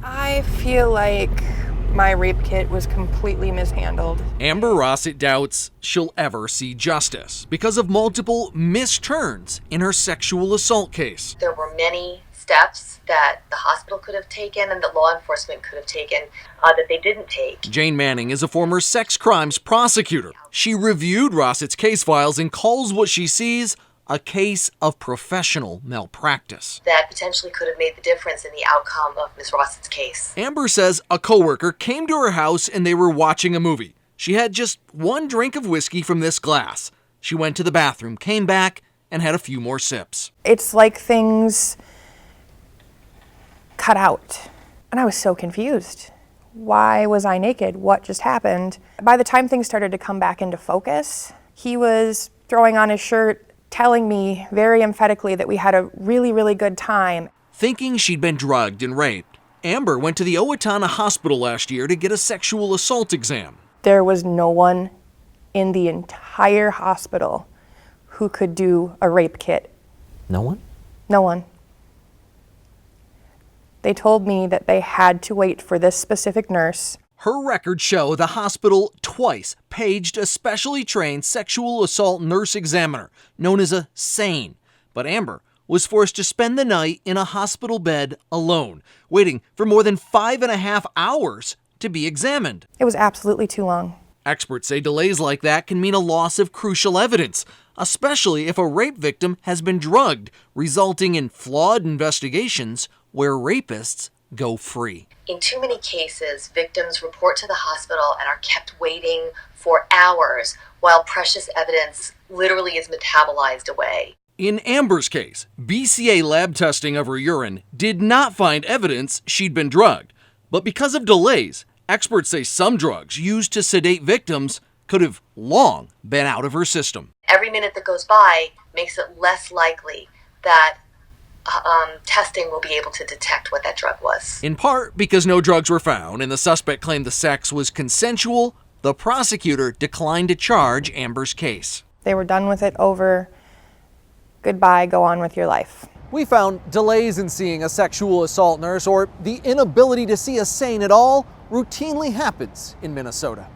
I feel like my rape kit was completely mishandled. Amber Rossett doubts she'll ever see justice because of multiple misturns in her sexual assault case. There were many steps that the hospital could have taken and that law enforcement could have taken that they didn't take. Jane Manning is a former sex crimes prosecutor. She reviewed Rossett's case files and calls what she sees a case of professional malpractice. That potentially could have made the difference in the outcome of Ms. Rossett's case. Amber says a coworker came to her house and they were watching a movie. She had just one drink of whiskey from this glass. She went to the bathroom, came back, and had a few more sips. It's like things cut out. And I was so confused. Why was I naked? What just happened? By the time things started to come back into focus, he was throwing on his shirt, telling me very emphatically that we had a really, really good time. Thinking she'd been drugged and raped, Amber went to the Owatonna Hospital last year to get a sexual assault exam. There was no one in the entire hospital who could do a rape kit. No one? No one. They told me that they had to wait for this specific nurse. Her records show the hospital twice paged a specially trained sexual assault nurse examiner, known as a SANE. But Amber was forced to spend the night in a hospital bed alone, waiting for more than 5.5 hours to be examined. It was absolutely too long. Experts say delays like that can mean a loss of crucial evidence, especially if a rape victim has been drugged, resulting in flawed investigations where rapists go free. In too many cases, victims report to the hospital and are kept waiting for hours while precious evidence literally is metabolized away. In Amber's case, BCA lab testing of her urine did not find evidence she'd been drugged. But because of delays, experts say some drugs used to sedate victims could have long been out of her system. Every minute that goes by makes it less likely that testing will be able to detect what that drug was. In part because no drugs were found and the suspect claimed the sex was consensual, the prosecutor declined to charge Amber's case. They were done with it, over. Goodbye, go on with your life. We found delays in seeing a sexual assault nurse, or the inability to see a SANE at all, routinely happens in Minnesota.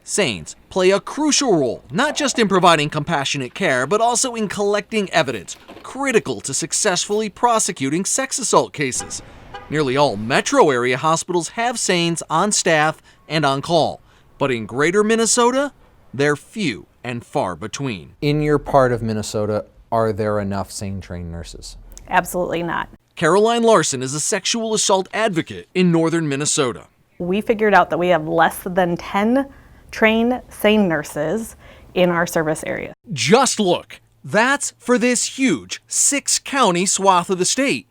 SANEs play a crucial role, not just in providing compassionate care, but also in collecting evidence critical to successfully prosecuting sex assault cases. Nearly all metro area hospitals have SANEs on staff and on call, but in greater Minnesota, they're few and far between. In your part of Minnesota, are there enough SANE-trained nurses? Absolutely not. Caroline Larson is a sexual assault advocate in northern Minnesota. We figured out that we have less than 10 trained SANE nurses in our service area. Just look, that's for this huge 6-county swath of the state.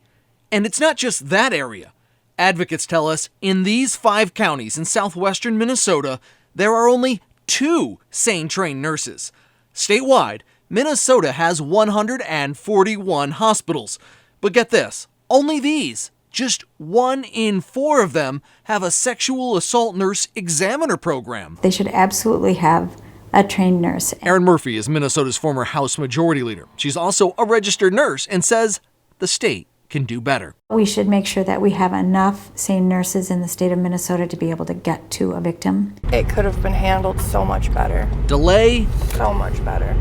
And it's not just that area. Advocates tell us in these 5 counties in southwestern Minnesota, there are only 2 SANE-trained nurses. Statewide, Minnesota has 141 hospitals. But get this, only these, just 1 in 4 of them, have a sexual assault nurse examiner program. They should absolutely have a trained nurse. Erin Murphy is Minnesota's former House Majority Leader. She's also a registered nurse and says the state can do better. We should make sure that we have enough SANE nurses in the state of Minnesota to be able to get to a victim. It could have been handled so much better. Delay So much better.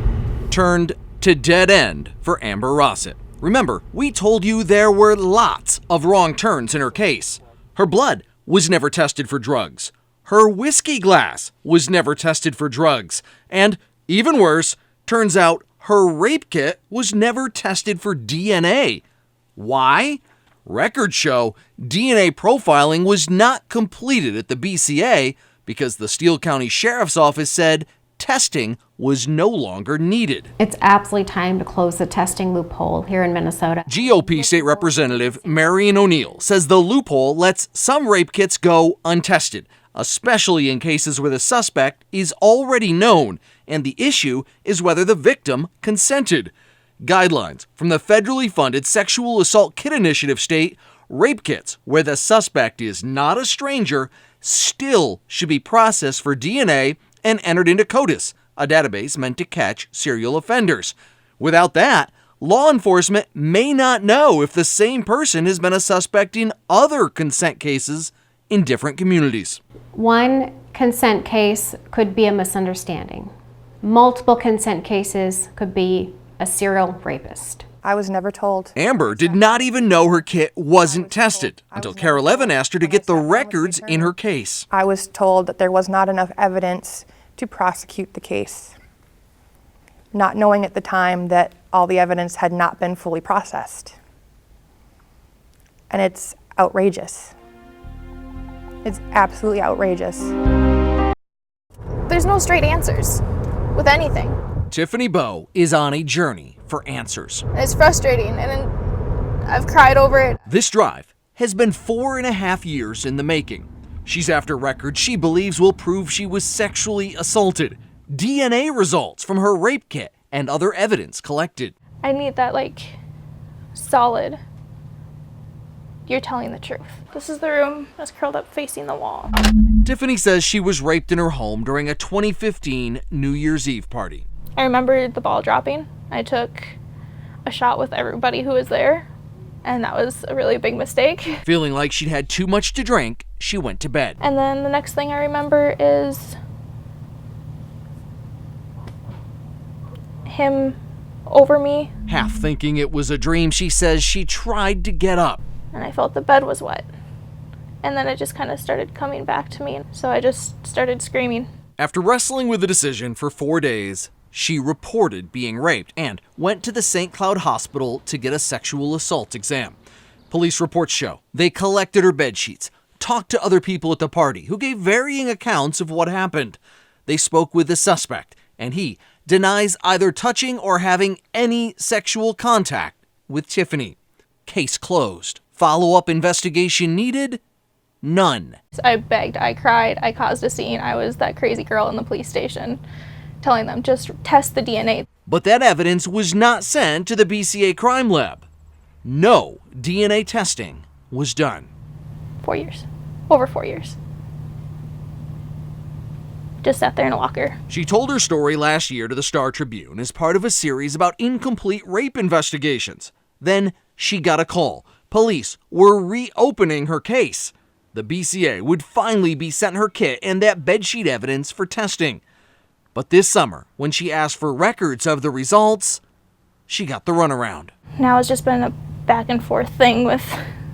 turned to dead end for Amber Rossett. Remember, we told you there were lots of wrong turns in her case. Her blood was never tested for drugs. Her whiskey glass was never tested for drugs. And even worse, turns out her rape kit was never tested for DNA. Why? Records show DNA profiling was not completed at the BCA because the Steele County Sheriff's Office said testing was no longer needed. It's absolutely time to close the testing loophole here in Minnesota. GOP State Representative Marion O'Neill says the loophole lets some rape kits go untested, especially in cases where the suspect is already known, and the issue is whether the victim consented. Guidelines from the federally funded Sexual Assault Kit Initiative state rape kits where the suspect is not a stranger still should be processed for DNA and entered into CODIS, a database meant to catch serial offenders. Without that, law enforcement may not know if the same person has been a suspect in other consent cases in different communities. One consent case could be a misunderstanding. Multiple consent cases could be a serial rapist. I was never told. Amber did not even know her kit wasn't tested until Cara Levin asked her to get the records in her case. I was told that there was not enough evidence to prosecute the case, not knowing at the time that all the evidence had not been fully processed. And it's outrageous. It's absolutely outrageous. There's no straight answers with anything. Tiffany Bowe is on a journey for answers. And it's frustrating, and then I've cried over it. This drive has been 4.5 years in the making. She's after records she believes will prove she was sexually assaulted, DNA results from her rape kit, and other evidence collected. I need that, solid, you're telling the truth. This is the room that's curled up facing the wall. Tiffany says she was raped in her home during a 2015 New Year's Eve party. I remember the ball dropping. I took a shot with everybody who was there, and that was a really big mistake. Feeling like she'd had too much to drink, she went to bed. And then the next thing I remember is him over me. Half thinking it was a dream, she says she tried to get up. And I felt the bed was wet. And then it just kind of started coming back to me. So I just started screaming. After wrestling with the decision for 4 days, she reported being raped and went to the St. Cloud Hospital to get a sexual assault exam. Police reports show they collected her bedsheets, talked to other people at the party who gave varying accounts of what happened. They spoke with the suspect, and he denies either touching or having any sexual contact with Tiffany. Case closed. Follow-up investigation needed? None. I begged, I cried, I caused a scene. I was that crazy girl in the police station telling them just test the DNA. But that evidence was not sent to the BCA crime lab. No DNA testing was done. 4 years. Over 4 years. Just sat there in a locker. She told her story last year to the Star Tribune as part of a series about incomplete rape investigations. Then she got a call. Police were reopening her case. The BCA would finally be sent her kit and that bedsheet evidence for testing. But this summer, when she asked for records of the results, she got the runaround. Now it's just been a back and forth thing with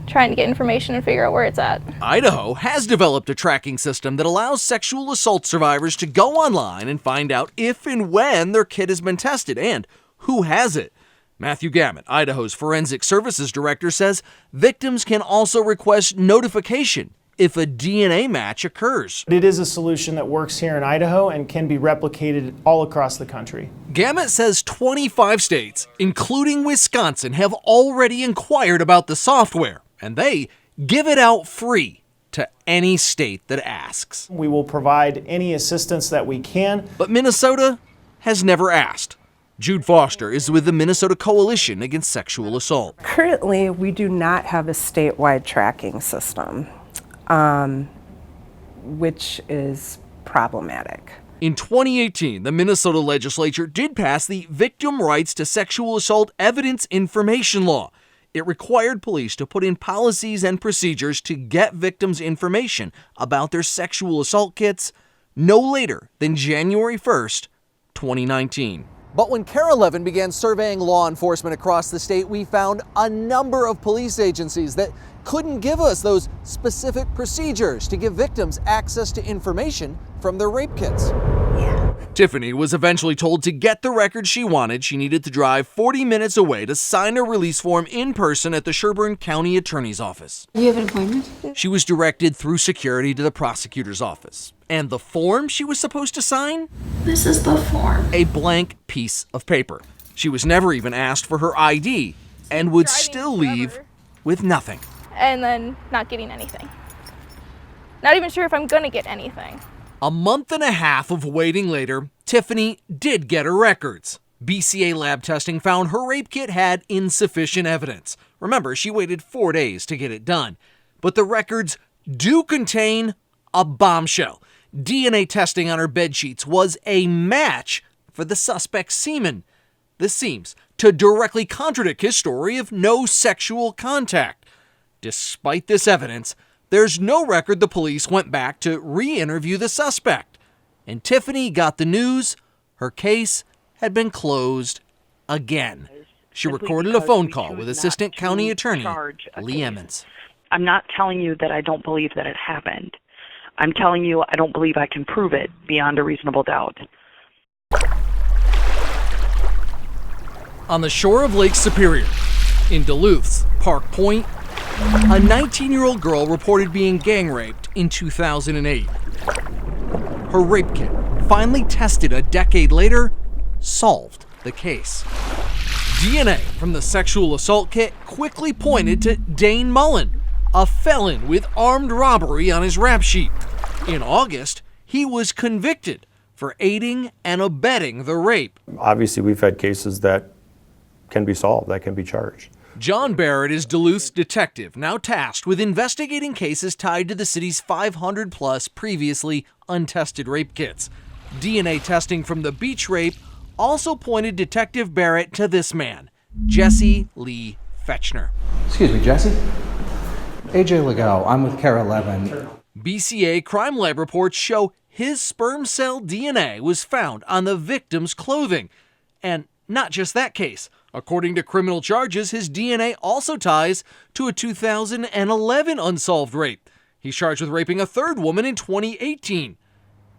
trying to get information and figure out where it's at. Idaho has developed a tracking system that allows sexual assault survivors to go online and find out if and when their kit has been tested and who has it. Matthew Gammett, Idaho's Forensic Services Director, says victims can also request notification if a DNA match occurs. It is a solution that works here in Idaho and can be replicated all across the country. Gammett says 25 states, including Wisconsin, have already inquired about the software, and they give it out free to any state that asks. We will provide any assistance that we can. But Minnesota has never asked. Jude Foster is with the Minnesota Coalition Against Sexual Assault. Currently, we do not have a statewide tracking system, which is problematic. In 2018, the Minnesota legislature did pass the Victim Rights to Sexual Assault Evidence Information Law. It required police to put in policies and procedures to get victims information about their sexual assault kits no later than January 1st, 2019. But when Cara Levin began surveying law enforcement across the state, we found a number of police agencies that couldn't give us those specific procedures to give victims access to information from their rape kits. Tiffany was eventually told to get the records she wanted. She needed to drive 40 minutes away to sign a release form in person at the Sherburne County Attorney's Office. You have an appointment? She was directed through security to the prosecutor's office. And the form she was supposed to sign? This is the form. A blank piece of paper. She was never even asked for her ID and would still leave with nothing. And then not getting anything. Not even sure if I'm gonna get anything. A month and a half of waiting later, Tiffany did get her records. BCA lab testing found her rape kit had insufficient evidence. Remember, she waited 4 days to get it done. But the records do contain a bombshell. DNA testing on her bedsheets was a match for the suspect's semen. This seems to directly contradict his story of no sexual contact. Despite this evidence, there's no record the police went back to re-interview the suspect. And Tiffany got the news her case had been closed again. She recorded a phone call with Assistant County Attorney Lee Emmons. I'm not telling you that I don't believe that it happened. I'm telling you I don't believe I can prove it beyond a reasonable doubt. On the shore of Lake Superior, in Duluth's Park Point, a 19-year-old girl reported being gang raped in 2008. Her rape kit, finally tested a decade later, solved the case. DNA from the sexual assault kit quickly pointed to Dane Mullen, a felon with armed robbery on his rap sheet. In August, he was convicted for aiding and abetting the rape. Obviously, we've had cases that can be solved, that can be charged. John Barrett is Duluth's detective, now tasked with investigating cases tied to the city's 500-plus previously untested rape kits. DNA testing from the beach rape also pointed Detective Barrett to this man, Jesse Lee Fetchner. Excuse me, Jesse? AJ Legault, I'm with CARE 11. BCA crime lab reports show his sperm cell DNA was found on the victim's clothing. And not just that case. According to criminal charges, his DNA also ties to a 2011 unsolved rape. He's charged with raping a third woman in 2018.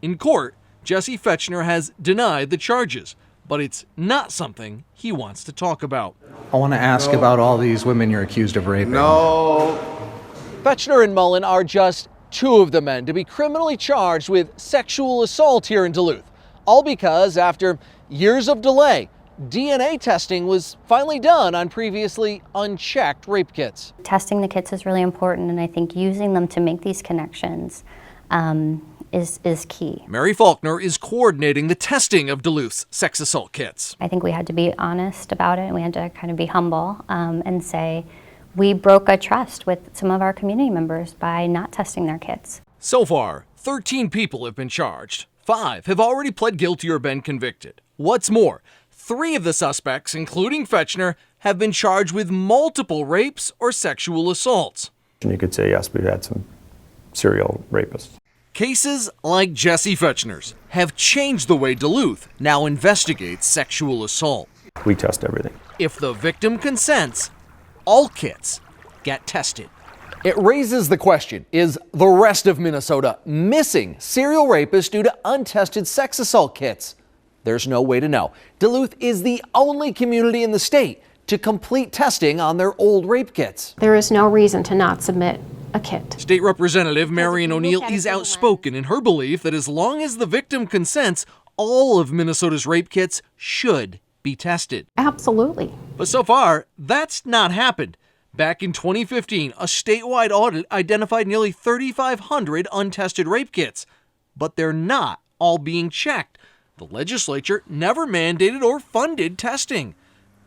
In court, Jesse Fetchner has denied the charges, but it's not something he wants to talk about. I want to ask about all these women you're accused of raping. Fetchner and Mullen are just two of the men to be criminally charged with sexual assault here in Duluth. All because, after years of delay, DNA testing was finally done on previously unchecked rape kits. Testing the kits is really important, and I think using them to make these connections is key. Mary Faulkner is coordinating the testing of Duluth's sex assault kits. I think we had to be honest about it, and we had to kind of be humble and say we broke a trust with some of our community members by not testing their kits. So far, 13 people have been charged. 5 have already pled guilty or been convicted. What's more, 3 of the suspects, including Fetchner, have been charged with multiple rapes or sexual assaults. And you could say, yes, we've had some serial rapists. Cases like Jesse Fetchner's have changed the way Duluth now investigates sexual assault. We test everything. If the victim consents, all kits get tested. It raises the question, is the rest of Minnesota missing serial rapists due to untested sex assault kits? There's no way to know. Duluth is the only community in the state to complete testing on their old rape kits. There is no reason to not submit a kit. State Representative Marion O'Neill is outspoken in her belief that as long as the victim consents, all of Minnesota's rape kits should be tested. Absolutely. But so far, that's not happened. Back in 2015, a statewide audit identified nearly 3,500 untested rape kits, but they're not all being checked. The legislature never mandated or funded testing.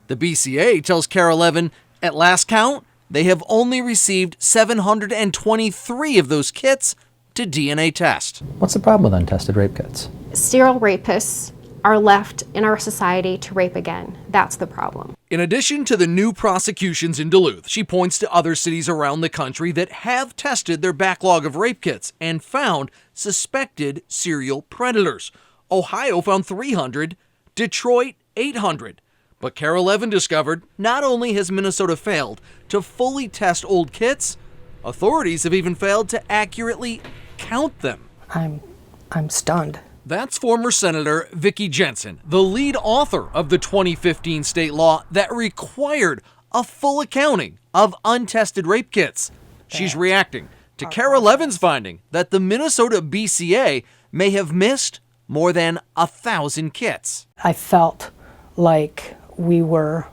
The BCA tells CARE 11, at last count, they have only received 723 of those kits to DNA test. What's the problem with untested rape kits? Serial rapists are left in our society to rape again. That's the problem. In addition to the new prosecutions in Duluth, she points to other cities around the country that have tested their backlog of rape kits and found suspected serial predators. Ohio found 300, Detroit 800. But CARE 11 discovered not only has Minnesota failed to fully test old kits, authorities have even failed to accurately count them. I'm stunned. That's former Senator Vicki Jensen, the lead author of the 2015 state law that required a full accounting of untested rape kits. She's reacting to CARE 11's finding that the Minnesota BCA may have missed more than 1,000 kits. I felt like we were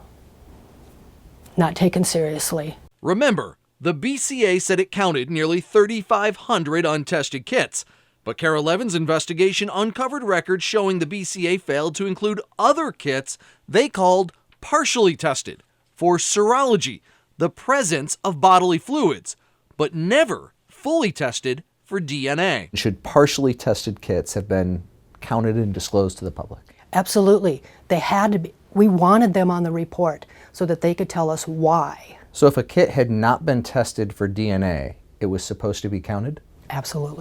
not taken seriously. Remember, the BCA said it counted nearly 3,500 untested kits, but CARE 11's investigation uncovered records showing the BCA failed to include other kits they called partially tested for serology, the presence of bodily fluids, but never fully tested for DNA. Should partially tested kits have been counted and disclosed to the public? Absolutely. They had to be. We wanted them on the report so that they could tell us why. So if a kit had not been tested for DNA, it was supposed to be counted? Absolutely.